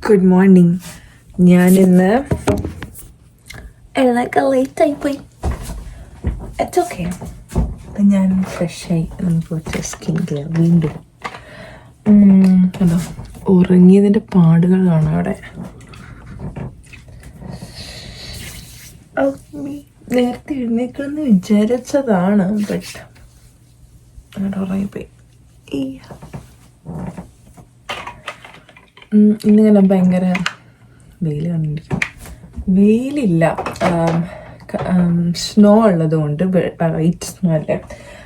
Good morning. ഞാനിന്ന് എഴുന്നേക്കാൻ ലേറ്റായിപ്പോയി. It's okay. അപ്പം ഞാൻ ഫ്രഷായി നമുക്ക് കുറച്ച് സ്കിൻ കെയർ വീണ്ടും കണ്ടോ ഉറങ്ങിയതിൻ്റെ പാടുകൾ കാണാം അവിടെ. നേരത്തെ എഴുന്നേക്കണമെന്ന് വിചാരിച്ചതാണ്, ബട്ട് അവിടെ ഉറങ്ങിപ്പോയി. ഇന്നിങ്ങനെ ഭയങ്കര വെയിൽ കണ്ടിരിക്കും. വെയിലില്ല, സ്നോ ഉള്ളത് കൊണ്ട്, വൈറ്റ് സ്നോ അല്ലേ,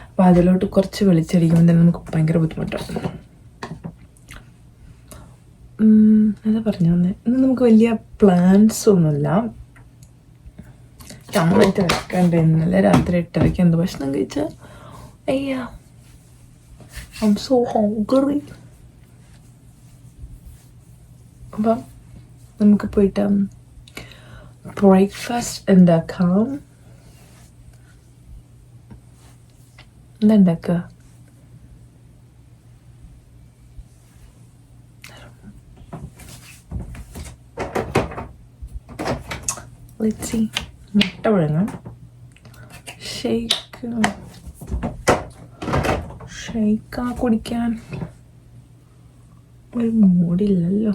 അപ്പം അതിലോട്ട് കുറച്ച് വെളിച്ചടിക്കുമ്പോൾ തന്നെ നമുക്ക് ഭയങ്കര ബുദ്ധിമുട്ടാണ്. എന്താ പറഞ്ഞു തന്നെ, ഇന്ന് നമുക്ക് വലിയ പ്ലാൻസ് ഒന്നുമില്ല. ചമ്മറ്റ് വെക്കണ്ട. ഇന്നലെ രാത്രി 8:30 എന്ത് ഭക്ഷണം കഴിച്ചാൽ അയ്യാ ഐ ആം സോ ഹംഗ്രി. അപ്പം നമുക്ക് പോയിട്ട് ബ്രേക്ക്ഫാസ്റ്റ് ഉണ്ടാക്കാം. എന്താ ഉണ്ടാക്കുക? Let's see. മുട്ട പുഴുങ്ങാം. ഷെയ്ക്കാ കുടിക്കാൻ ഒരു മൂടില്ലല്ലോ.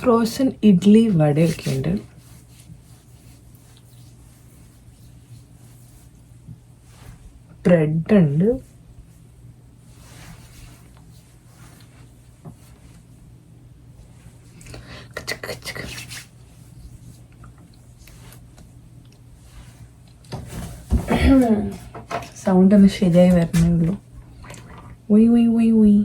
ഫ്രോസൺ ഇഡ്ഡലി വടയൊക്കെ ഉണ്ട്. ബ്രെഡ് ഉണ്ട്. സൗണ്ട് ഒന്ന് ശരിയായി വരണേ ഉള്ളൂ. ഉയ് ഉയ് ഉയ് ഉയ്.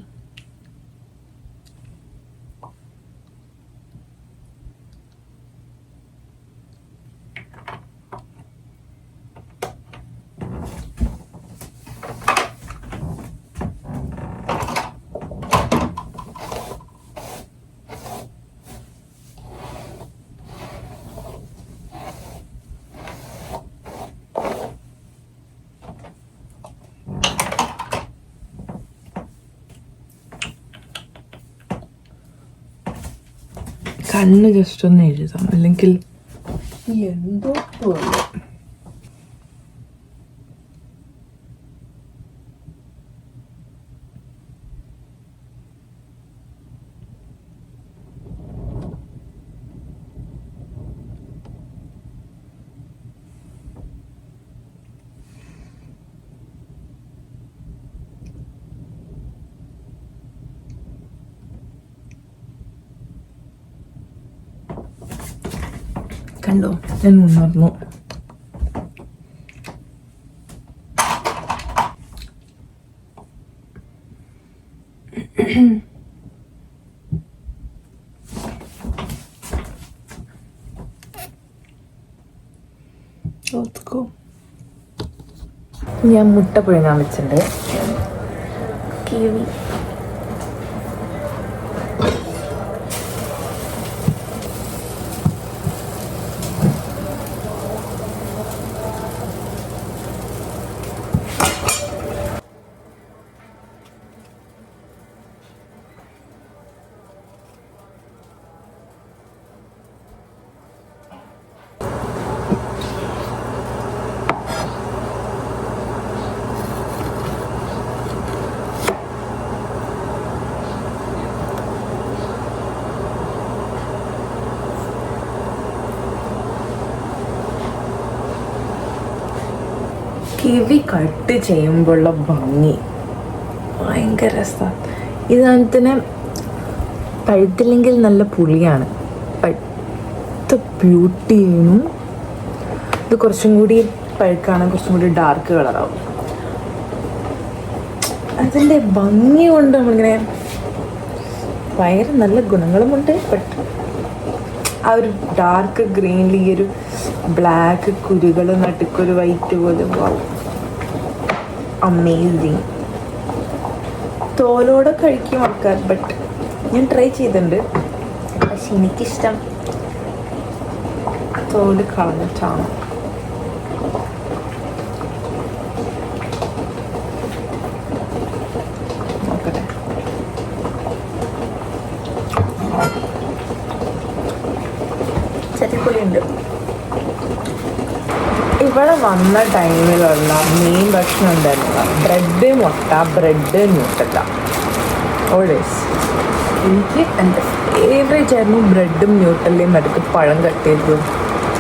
കണ്ണ് ജസ്റ്റ് ഒന്ന് എഴുതാം, അല്ലെങ്കിൽ എന്തോ പോലെ. കണ്ടോ, ഞാൻ ഉണർന്നു. ഞാൻ മുട്ട പുഴുങ്ങാൻ വെച്ചിട്ടുണ്ട്. കിവി കിവി കട്ട് ചെയ്യുമ്പോഴുള്ള ഭംഗി ഭയങ്കര രസമാണ്. ഇതാണ് തന്നെ പഴുത്തില്ലെങ്കിൽ നല്ല പുളിയാണ്, പഴുത്ത ബ്യൂട്ടിയും. ഇത് കുറച്ചും കൂടി പഴുക്കാണ്, കുറച്ചും കൂടി ഡാർക്ക് കളറാവും. അതിൻ്റെ ഭംഗി കൊണ്ട് നമ്മളിങ്ങനെ ഭയങ്കര നല്ല ഗുണങ്ങളുമുണ്ട്. ബട്ട് ആ ഒരു ഡാർക്ക് ഗ്രീനിൽ ഈ ഒരു ബ്ലാക്ക് കുരുകൾ നടുക്കൊരു വൈറ്റ് പോലെ അമേസിങ്. തോലോടെ കഴിക്കും ആൾക്കാർ, ബട്ട് ഞാൻ ട്രൈ ചെയ്തിട്ടുണ്ട്. പക്ഷെ എനിക്കിഷ്ടം തോല് കളഞ്ഞിട്ടാണ്. നോക്കട്ടെ. വന്ന ടൈമിലുള്ള മെയിൻ ഭക്ഷണം ഉണ്ടായിരുന്നില്ല. ബ്രെഡ് മുട്ട, ബ്രെഡ് ന്യൂട്ടല്ല. ഓൾവേസ് എനിക്ക് എൻ്റെ ഫേവറേറ്റ് ആയിരുന്നു ബ്രെഡും ന്യൂട്ടല്ലയും നടുക്ക് പഴം കട്ട് ചെയ്തതും.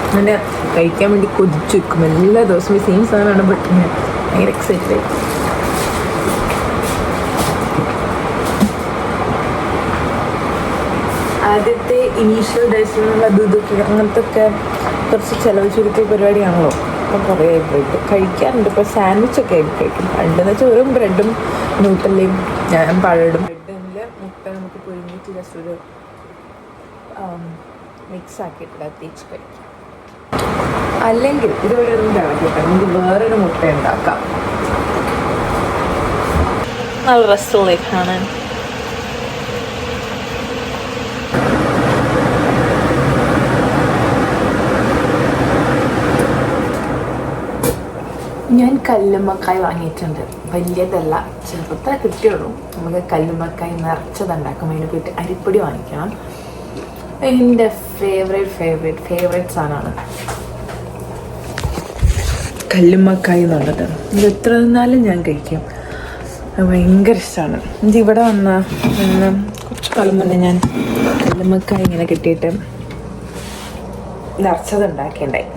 അങ്ങനെ കഴിക്കാൻ വേണ്ടി കൊതിച്ചു വെക്കും എല്ലാ ദിവസവും. സെയിം സാധനമാണ്, ബട്ട് ഞാൻ ഭയങ്കര എക്സൈറ്റഡ് ആയി. ആദ്യത്തെ ഇനീഷ്യൽ ഡേയ്സിലുള്ള ഇതൊക്കെ അങ്ങനത്തെ ഒക്കെ കുറച്ച് ചിലവ് ചുരുക്കിയ പരിപാടിയാണല്ലോ. അപ്പം കുറേ ബ്രെഡ് കഴിക്കാറുണ്ട്. ഇപ്പോൾ സാൻഡ്വിച്ചൊക്കെ ആയിട്ട് കഴിക്കും. പണ്ടെന്ന് വെച്ചാൽ വെറും ബ്രെഡും ന്യൂട്ടല്ലയും ഞാൻ പഴയിടും. ബ്രെഡിൻ്റെ മുട്ട നമുക്ക് പൊരിഞ്ഞിട്ട് ജസ്റ്റ് ഒരു മിക്സ് ആക്കിയിട്ട് തേച്ച് കഴിക്കും. അല്ലെങ്കിൽ ഇതുവരെ ഒന്നും തിളക്കിയിട്ട് നമുക്ക് വേറൊരു മുട്ട ഉണ്ടാക്കാം. നല്ല രസമുള്ള കാണാൻ. ഞാൻ കല്ലുമ്മക്കായ് വാങ്ങിയിട്ടുണ്ട്. വലിയതല്ല, ചെറുതാ കിട്ടിയുള്ളൂ. നമുക്ക് കല്ലുമ്മക്കായ് നിറച്ചതുണ്ടാക്കും. അതിന് പോയിട്ട് അരിപ്പൊടി വാങ്ങിക്കണം. എൻ്റെ ഫേവറേറ്റ് സാധനമാണ് കല്ലുമ്മക്കായ് എന്നുള്ളത്. ഇത് എത്ര നിന്നാലും ഞാൻ കഴിക്കും. ഭയങ്കര ഇഷ്ടമാണ്. ഇത് ഇവിടെ വന്ന കുറച്ച് കാലം മുന്നേ ഞാൻ കല്ലുമ്മക്കായ് ഇങ്ങനെ കിട്ടിയിട്ട് നിറച്ചത് ഉണ്ടാക്കിയിട്ടുണ്ടായി.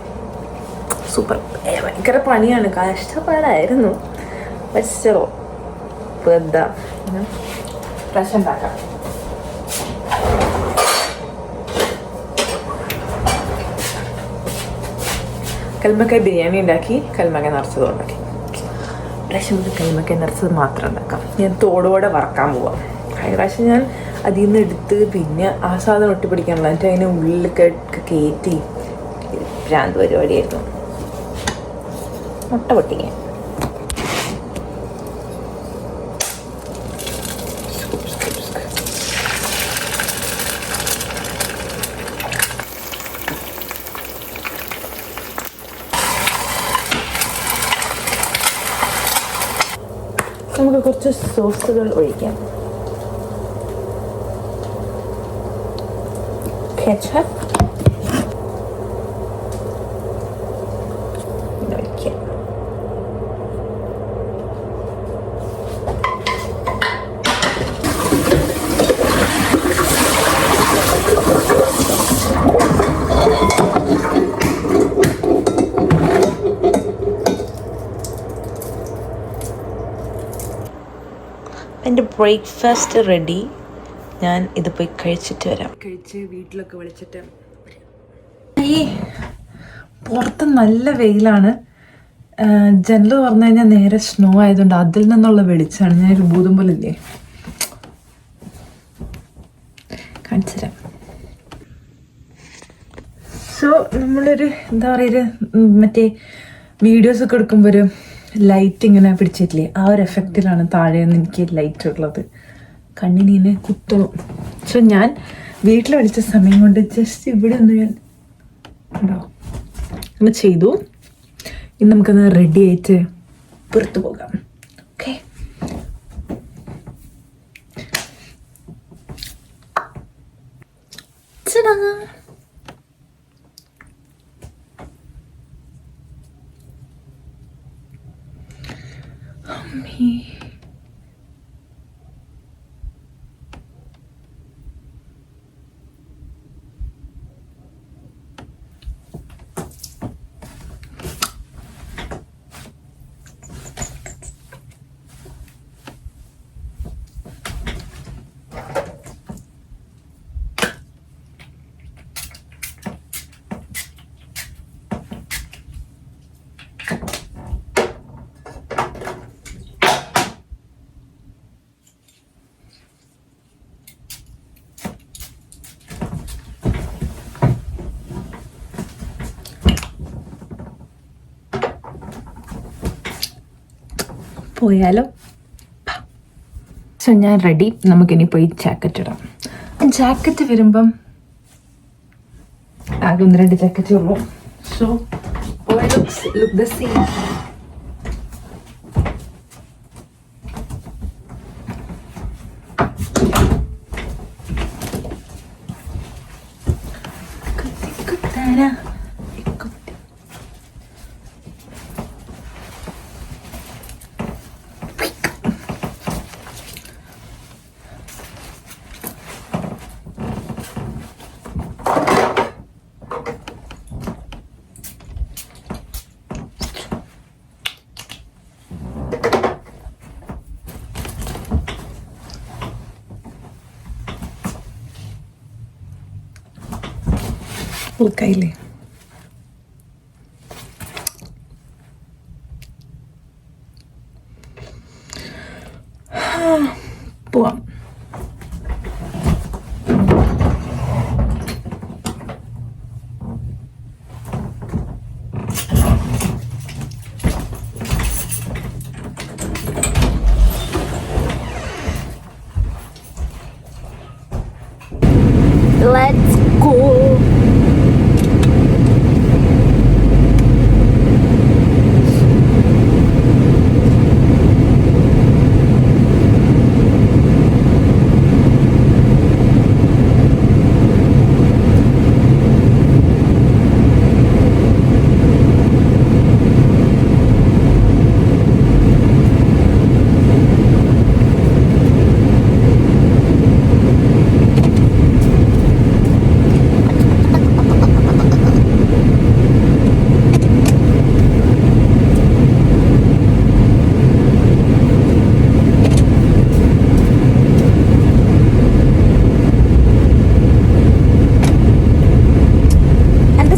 സൂപ്പർ. ഭയങ്കര പണിയാണ്, കഷ്ടപ്പാടായിരുന്നു. പക്ഷോ എന്താ പ്രശ്നം ഉണ്ടാക്കാം. കല്ലുമ്മക്കായ് ബിരിയാണി ഉണ്ടാക്കി, കല്ലുമ്മക്കായ് നിറച്ചതും ഉണ്ടാക്കി. പ്രാവശ്യം നമുക്ക് കല്ലുമ്മക്കായ് നിറച്ചത് മാത്രം ഉണ്ടാക്കാം. ഞാൻ തോടോടെ വറക്കാൻ പോവാം. കഴിഞ്ഞ പ്രാവശ്യം ഞാൻ അതിൽ നിന്ന് എടുത്ത് പിന്നെ ആ സാധനം ഒട്ടിപ്പിടിക്കാനുള്ള എന്നിട്ട് അതിനെ ഉള്ളിലൊക്കെ കയറ്റി ഭ്രാന്ത് പരിപാടിയായിരുന്നു. മുട്ട പൊട്ടിക്കാൻ നമുക്ക് കുറച്ച് സോസുകൾ ഒഴിക്കാം. കെച്ചപ്പ് ഒഴിക്കാം. എൻ്റെ ബ്രേക്ക്ഫാസ്റ്റ് റെഡി. ഞാൻ ഇത് പോയി കഴിച്ചിട്ട് വരാം. കഴിച്ച് വീട്ടിലൊക്കെ വിളിച്ചിട്ട്. ഈ പുറത്ത് നല്ല വെയിലാണ്. ജനൽ പറഞ്ഞു കഴിഞ്ഞാൽ നേരെ സ്നോ ആയതുകൊണ്ട് അതിൽ നിന്നുള്ള വെളിച്ചാണ്. ഞാനൊരു ഭൂതം പോലെ ഇല്ലേ, കാണിച്ചു തരാം. സോ നമ്മളൊരു എന്താ പറയുക, മറ്റേ വീഡിയോസൊക്കെ എടുക്കുമ്പോൾ ഒരു ലൈറ്റ് ഇങ്ങനെ പിടിച്ചിട്ടില്ലേ, ആ ഒരു എഫക്റ്റിലാണ് താഴെ നിന്ന് എനിക്ക് ലൈറ്റ് ഉള്ളത്. കണ്ണിനെ കുത്തണം. സോ ഞാൻ വീട്ടിൽ വിളിച്ച സമയം കൊണ്ട് ജസ്റ്റ് ഇവിടെ ഒന്ന് ഞാൻ ഉണ്ടോ അങ്ങനെ ചെയ്തു. ഇനി നമുക്കൊന്ന് റെഡി ആയിട്ട് പുറത്തു പോകാം. ഓക്കെ, അമ്മേ പോയാലോ. സോ ഞാൻ റെഡി. നമുക്കിനി പോയി ജാക്കറ്റ് ഇടാം. ജാക്കറ്റ് വരുമ്പം ആകെ 1-2 ജാക്കറ്റേ ഉള്ളൂ. So look the same. ലുക്കായില്ലേ? പോവാം. Let's go.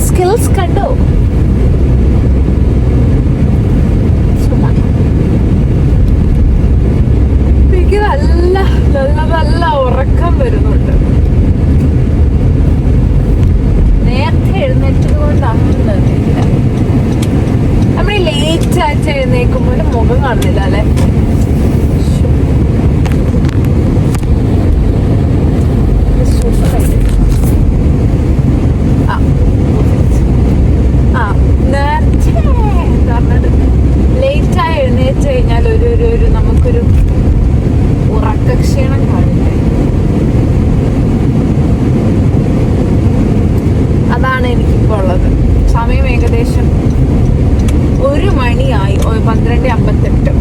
സ്കിൽസ് കണ്ടോ? എനിക്ക് നല്ല നല്ല നല്ല ഉറക്കം വരുന്നുണ്ട്. നേരത്തെ എഴുന്നേറ്റത് കൊണ്ടാണെന്നില്ല, നമ്മൾ ലേറ്റ് ആയിട്ട് എഴുന്നേക്കുമ്പോൾ മുഖം കാണുന്നില്ല അല്ലെ? ലേറ്റായി എഴുന്നേറ്റ് കഴിഞ്ഞാൽ ഒരു നമുക്കൊരു ഉറക്കക്ഷീണം കാണില്ല. അതാണ് എനിക്കിപ്പോൾ ഉള്ളത്. സമയം ഏകദേശം 1 മണിയായി. 12:58.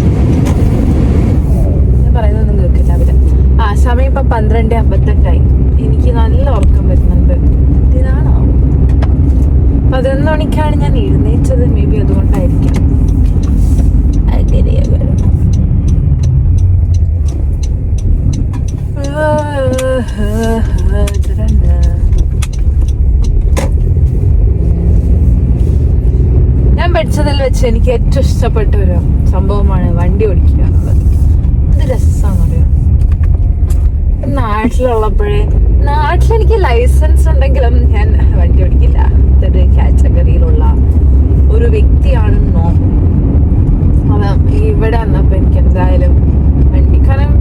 ഞാൻ പറയുന്നൊന്നും കേൾക്കില്ല അവര്. സമയം ഇപ്പൊ 12:58 എനിക്ക് നല്ല ഉറക്കം വരുന്നുണ്ട്. ഇതിനാണോ 11 മണിക്കാണ് ഞാൻ എഴുന്നേറ്റത്? മേ ബി അതുകൊണ്ടായിരിക്കാം. ഞാൻ പഠിച്ചതിൽ വെച്ച് എനിക്ക് ഏറ്റവും ഇഷ്ടപ്പെട്ട ഒരു സംഭവമാണ് വണ്ടി ഓടിക്കുക എന്നുള്ളത്. എന്ത് രസമാണെന്നറിയാം. നാട്ടിലെനിക്ക് ലൈസൻസ് ഉണ്ടെങ്കിലും ഞാൻ വണ്ടി ഓടിക്കില്ല. ഇതൊരു കാറ്റഗറിയിലുള്ള ഒരു വ്യക്തിയാണെന്നോ. അപ്പം ഇവിടെ വന്നപ്പോൾ എനിക്ക് എന്തായാലും വണ്ടി, കാരണം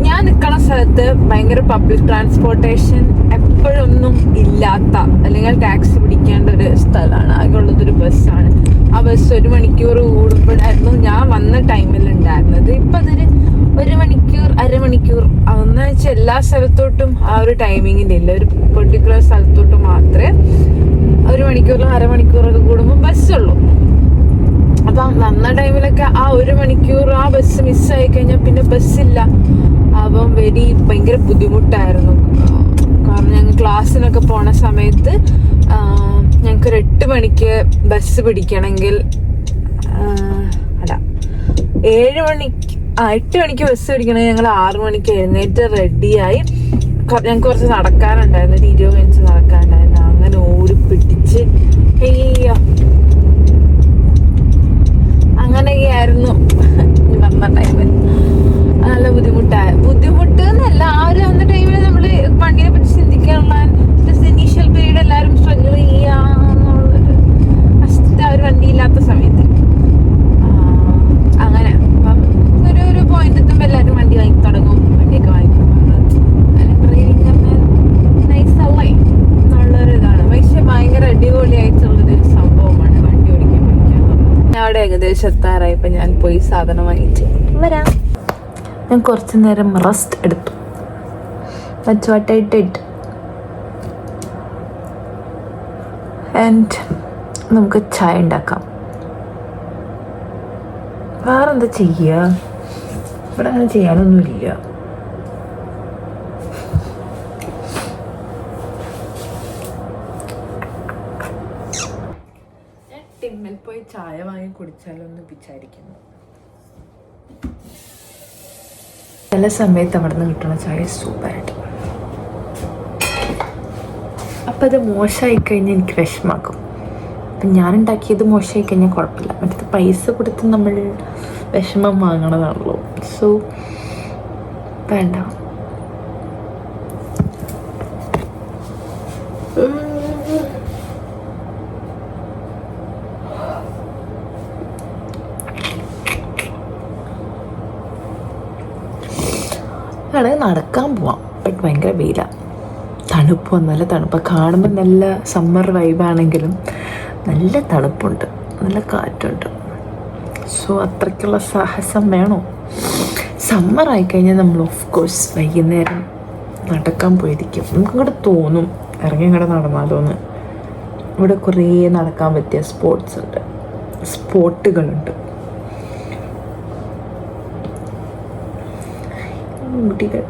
ഞാൻ നിൽക്കുന്ന സ്ഥലത്ത് ഭയങ്കര പബ്ലിക് ട്രാൻസ്പോർട്ടേഷൻ എപ്പോഴൊന്നും ഇല്ലാത്ത, അല്ലെങ്കിൽ ടാക്സി പിടിക്കേണ്ട ഒരു സ്ഥലമാണ്. ആകെയുള്ളതൊരു ബസ്സാണ്. ആ ബസ് 1 മണിക്കൂർ കൂടുമ്പോഴായിരുന്നു ഞാൻ വന്ന ടൈമിൽ ഉണ്ടായിരുന്നത്. ഇപ്പം അതിന് 1 മണിക്കൂർ, അരമണിക്കൂർ. അതെന്ന് വെച്ചാൽ എല്ലാ സ്ഥലത്തോട്ടും ആ ഒരു ടൈമിങ്ങിൻ്റെ ഇല്ല. ഒരു പെർട്ടിക്കുലർ സ്ഥലത്തോട്ട് മാത്രമേ 1 മണിക്കൂറിലും അരമണിക്കൂറൊക്കെ കൂടുമ്പോൾ ബസ്സുള്ളൂ. അപ്പം വന്ന ടൈമിലൊക്കെ ആ 1 മണിക്കൂർ ആ ബസ് മിസ്സായി കഴിഞ്ഞാൽ പിന്നെ ബസ്സില്ല. അപ്പം ഭയങ്കര ബുദ്ധിമുട്ടായിരുന്നു. കാരണം ഞങ്ങൾ ക്ലാസ്സിനൊക്കെ പോണ സമയത്ത് ഞങ്ങൾക്കൊരു 8 മണിക്ക് ബസ് പിടിക്കണമെങ്കിൽ 8 മണിക്ക് ബസ് പിടിക്കണമെങ്കിൽ ഞങ്ങൾ 6 മണിക്ക് എഴുന്നേറ്റ് റെഡിയായി. ഞങ്ങൾക്ക് കുറച്ച് നടക്കാനുണ്ടായിരുന്നു, 20 മിനിറ്റ് നടക്കാനുണ്ടായിരുന്നു. അങ്ങനെ ഓടി പിടിച്ച് അങ്ങനെയൊക്കെയായിരുന്നു വന്ന ടൈമിൽ. നല്ല ബുദ്ധിമുട്ട് എന്നല്ല, ആ ഒരു വന്ന ടൈമിൽ നമ്മൾ വണ്ടിനെ പറ്റി ചിന്തിക്കാനുള്ള ഇനീഷ്യൽ പീരീഡ് എല്ലാവരും സ്ട്രഗിൾ ചെയ്യാന്നുള്ളൊരു ഫസ്റ്റ് ഒരു വണ്ടി ഇല്ലാത്ത സമയത്ത് അങ്ങനെ. അപ്പം ഒരു പോയിന്റ് എത്തുമ്പോൾ എല്ലാവരും വണ്ടി വാങ്ങി തുടങ്ങും, വണ്ടിയൊക്കെ വാങ്ങിക്കും. ഡ്രൈവിംഗ് പറഞ്ഞാൽ നൈസ് അല്ലേ എന്നുള്ളൊരു ഇതാണ്. പക്ഷെ ഭയങ്കര അടിപൊളിയായിട്ടുള്ളൊരു സംഭവമാണ് വണ്ടി ഓടിക്കാൻ പഠിക്കുന്നത്. ഞാൻ അവിടെ ഏകദേശം എത്താറായി. ഇപ്പം ഞാൻ പോയി സാധനം വാങ്ങിച്ച് വരാം. ഞാൻ കുറച്ച് നേരം റെസ്റ്റ് എടുത്തു. That's what I did. And നമുക്ക് ചായ ഉണ്ടാക്കാം. വേറെന്താ ചെയ്യുക? ഇവിടെ അങ്ങനെ ചെയ്യാനൊന്നുമില്ല. ഞാൻ ടിമ്മിൽ പോയി ചായ വാങ്ങി കുടിച്ചാലൊന്ന് വിചാരിക്കുന്നു. ചില സമയത്ത് അവിടെ നിന്ന് കിട്ടുന്ന ചായ സൂപ്പറായിട്ട്. അപ്പം അത് മോശമായി കഴിഞ്ഞാൽ എനിക്ക് വിഷമാക്കും. അപ്പം ഞാനുണ്ടാക്കിയത് മോശമായി കഴിഞ്ഞാൽ കുഴപ്പമില്ല. മറ്റത് പൈസ കൊടുത്ത് നമ്മൾ വിഷമം വാങ്ങണതാണല്ലോ. സോ വേണ്ട. വേണമെങ്കിൽ നടക്കാൻ പോവാം. ബട്ട് ഭയങ്കര വെയിലാണ്, തണുപ്പ്, നല്ല തണുപ്പ്. കാണുമ്പോൾ നല്ല സമ്മർ വൈബാണെങ്കിലും നല്ല തണുപ്പുണ്ട്, നല്ല കാറ്റുണ്ട്. സോ അത്രയ്ക്കുള്ള സാഹസം വേണോ? സമ്മർ ആയിക്കഴിഞ്ഞാൽ നമ്മൾ ഓഫ് കോഴ്സ് വൈകുന്നേരം നടക്കാൻ പോയിരിക്കും. നമുക്കിങ്ങോട്ട് തോന്നും ഇറങ്ങി ഇങ്ങോട്ട് നടന്നാലോന്ന്. ഇവിടെ കുറേ നടക്കാൻ പറ്റിയ സ്പോട്ടുകളുണ്ട്. കുട്ടികൾ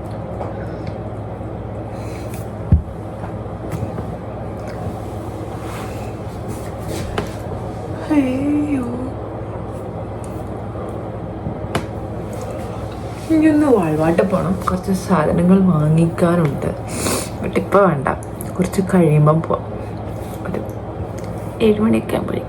അയ്യോ, എനിക്കൊന്ന് വാൾവാട്ട് പോകണം. കുറച്ച് സാധനങ്ങൾ വാങ്ങിക്കാനുണ്ട്. ബട്ട് ഇപ്പോൾ വേണ്ട, കുറച്ച് കഴിയുമ്പം പോവാം. ഒരു 7 മണിയൊക്കെ ആകുമ്പോഴേ.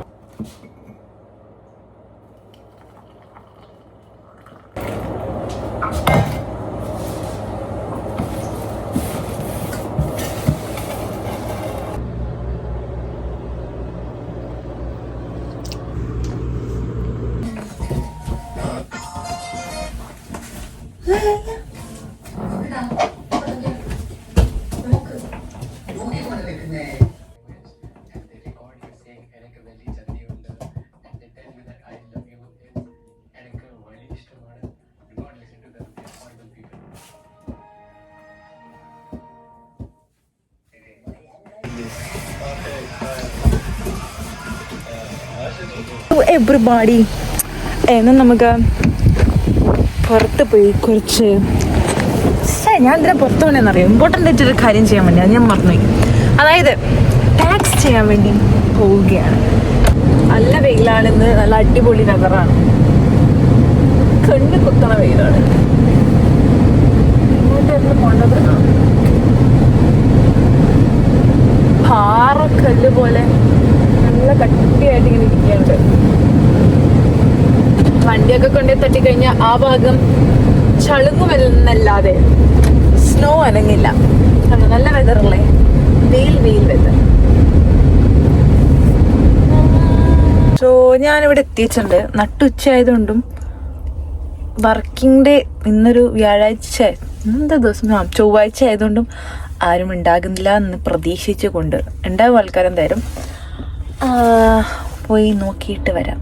എവ്രിബോഡി, എന്നാൽ നമുക്ക് പുറത്ത് പോയി കുറച്ച് ഞാൻ എന്തിനാ പുറത്ത് പോകണമെന്നറിയാം. ഇമ്പോർട്ടൻ്റ് ആയിട്ടൊരു കാര്യം ചെയ്യാൻ വേണ്ടി, അത് ഞാൻ മറന്നുപോയി. അതായത് ടാക്സ് ചെയ്യാൻ വേണ്ടി പോവുകയാണ്. നല്ല വെയിലാണെന്ന്, നല്ല അടിപൊളി നഗറാണ്, കണ്ണ് കുത്തണ വെയിലാണ്. ഇങ്ങോട്ടായിരുന്നു പോണ്ടത്. പാറക്കല്ല് പോലെ നല്ല കട്ടിയായിട്ട് ഇങ്ങനെ ഇരിക്കുന്നുണ്ട്. വണ്ടിയൊക്കെ കൊണ്ടേ തട്ടിക്കഴിഞ്ഞാൽ ആ ഭാഗം ചളുങ്ങുമെന്നല്ലാതെ സ്നോ അനങ്ങില്ല. നല്ല വെതറല്ലേ, വെയിൽ വെതർ. സോ ഞാനിവിടെ എത്തിയിട്ടുണ്ട്. നട്ടുച്ച ആയതുകൊണ്ടും വർക്കിംഗ് ഡേ ഇന്നൊരു വ്യാഴാഴ്ച, എന്താ ദിവസം, ചൊവ്വാഴ്ച ആയതുകൊണ്ടും ആരും ഉണ്ടാകുന്നില്ല എന്ന് പ്രതീക്ഷിച്ചു കൊണ്ട്. ഉണ്ടാവും ആൾക്കാരെന്തായാലും. പോയി നോക്കിയിട്ട് വരാം.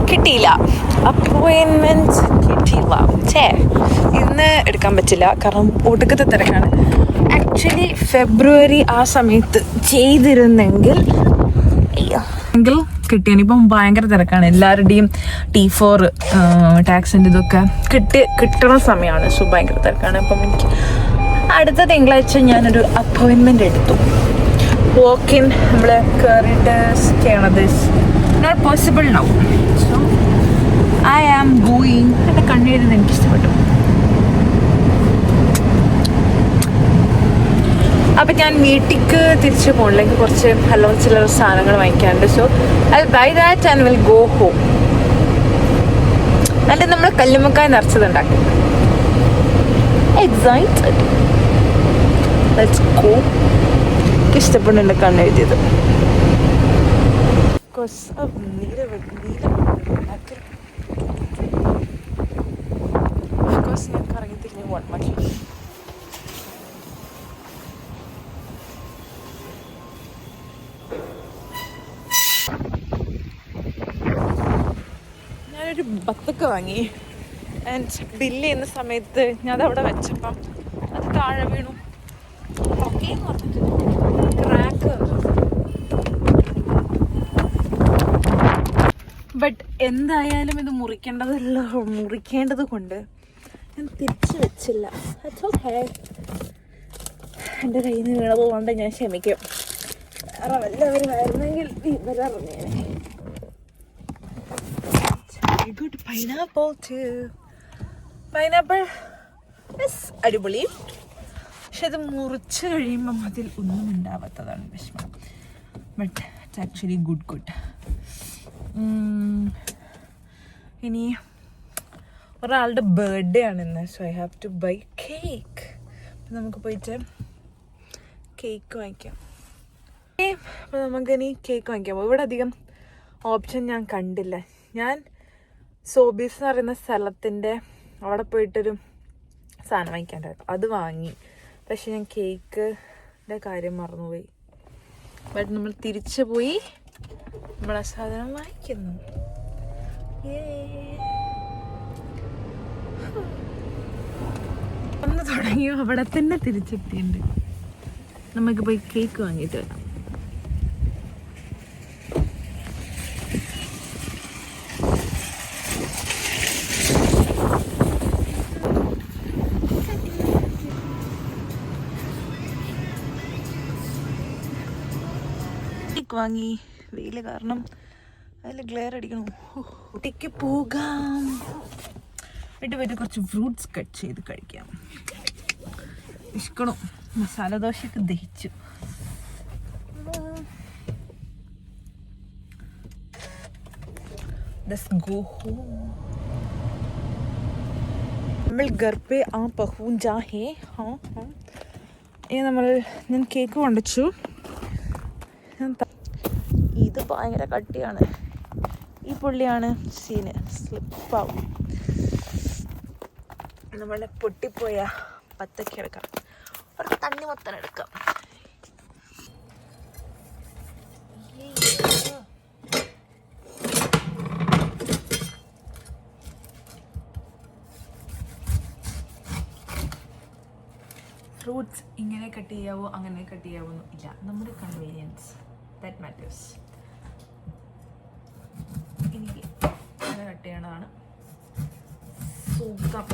കിട്ടിയില്ല, അപ്പോയിൻമെൻറ്റ് കിട്ടിയില്ല. ഇന്ന് എടുക്കാൻ പറ്റില്ല, കാരണം ഒടുക്കത്തെ തിരക്കാണ്. ആക്ച്വലി ഫെബ്രുവരി ആ സമയത്ത് ചെയ്തിരുന്നെങ്കിൽ കിട്ടിയാണ്. ഇപ്പം ഭയങ്കര തിരക്കാണ്. എല്ലാവരുടെയും T4 ടാക്സിൻ്റെ ഇതൊക്കെ കിട്ടണ സമയമാണ്. സോ ഭയങ്കര തിരക്കാണ്. അപ്പം എനിക്ക് അടുത്ത തിങ്കളാഴ്ച ഞാനൊരു അപ്പോയിൻമെൻ്റ് എടുത്തു. വോക്ക് ഇൻ നമ്മൾ കയറിയിട്ട് ചെയ്യണത് not possible now. So I am going. എൻ്റെ കണ്ണെഴുതുന്നത് എനിക്കിഷ്ടപ്പെട്ടു. അപ്പം ഞാൻ വീട്ടിലേക്ക് തിരിച്ചു പോകണില്ലെങ്കിൽ കുറച്ച് ഹലോ ചില സാധനങ്ങൾ വാങ്ങിക്കാറുണ്ട്. So I buy that and will go home. എന്നിട്ട് നമ്മൾ കല്ലുമ്മക്കായ നിറച്ചതുണ്ടാക്കും. Excited, let's go. എനിക്ക് ഇഷ്ടപ്പെടുന്നുണ്ട് കണ്ണെഴുതിയത്. ഞാൻ കറങ്ങി തിരിഞ്ഞ് പോകണം. മതി. ഞാനൊരു ബത്തക്ക വാങ്ങി. ആൻഡ് ബില്ല് ചെയ്യുന്ന സമയത്ത് ഞാൻ അതവിടെ വെച്ചപ്പം അത് താഴെ വീണു. Okay crack. ബട്ട് എന്തായാലും ഇത് മുറിക്കേണ്ടത് കൊണ്ട് ഞാൻ തിരിച്ചു വെച്ചില്ല. എൻ്റെ കയ്യിൽ നിന്ന് വീണത് കൊണ്ട് ഞാൻ ക്ഷമിക്കും. വേറെ വല്ലവരും ആയിരുന്നെങ്കിൽ ഇവരറിഞ്ഞേനെ. Very good. Pineapple to pineapple അടിപൊളി. പക്ഷെ അത് മുറിച്ച് കഴിയുമ്പം അതിൽ ഒന്നും ഉണ്ടാവാത്തതാണ് വിഷമം. But it's actually good. ഇനി ഒരാളുടെ ബർത്ത്ഡേ ആണെന്ന്. So I have to buy cake. അപ്പം നമുക്ക് പോയിട്ട് കേക്ക് വാങ്ങിക്കാം. അപ്പോൾ നമുക്കിനി കേക്ക് വാങ്ങിക്കാം. ഇവിടെ അധികം ഓപ്ഷൻ ഞാൻ കണ്ടില്ല. ഞാൻ സോബീസ് എന്ന് പറയുന്ന സ്ഥലത്തിൻ്റെ അവിടെ പോയിട്ടൊരു സാധനം വാങ്ങിക്കാണ്ടായിരുന്നു. അത് വാങ്ങി. പക്ഷെ ഞാൻ കേക്കിൻ്റെ കാര്യം മറന്നുപോയി. ബട്ട് നമ്മൾ തിരിച്ചു പോയി നമ്മൾ ആ സാധനം വാങ്ങിക്കുന്നു. ഒന്ന് തുടങ്ങിയോ അവിടെ തന്നെ തിരിച്ചെത്തിയിട്ടുണ്ട്. നമുക്ക് പോയി കേക്ക് വാങ്ങിയിട്ട് വരാം. വാങ്ങി. വെയിൽ കാരണം അതിൽ ഗ്ലെയർ അടിക്കണം. ഊട്ടിക്ക് പോകാം. വീട്ടിൽ പോയിട്ട് കുറച്ച് ഫ്രൂട്ട്സ് കട്ട് ചെയ്ത് കഴിക്കാം. ഇഷ്കണം. മസാല ദോശയൊക്കെ ദഹിച്ചു. നമ്മൾ ഗർഭേ ആ പഹൂഞ്ചാ ഹേ. ഞാൻ കേക്ക് കൊണ്ടുവച്ചു. ഇത് ഭയങ്കര കട്ടിയാണ്. ഈ പുള്ളിയാണ് സീന്. സ്ലിപ്പാവും. നമ്മളെ പൊട്ടിപ്പോയ പത്തക്ക എടുക്കാം. ഒരു തണ്ണി മൊത്തം എടുക്കാം. ഫ്രൂട്ട്സ് ഇങ്ങനെ കട്ട് ചെയ്യാവോ അങ്ങനെ കട്ട് ചെയ്യാവോ ഒന്നും ഇല്ല. നമ്മുടെ കൺവീനിയൻസ് ദാറ്റ് മാറ്റേഴ്സ്. എനിക്ക് അങ്ങനെ കട്ട് ചെയ്യണതാണ് സുഖം.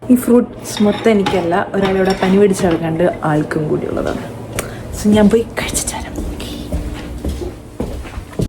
ഈ ഫ്രൂട്ട്സ് മൊത്തം എനിക്കല്ല, ഒരാളിവിടെ പനി പിടിച്ച് കിടക്കാണ്ട് ആൾക്കും കൂടിയുള്ളതാണ്. സോ ഞാൻ പോയി കഴിച്ചിട്ട്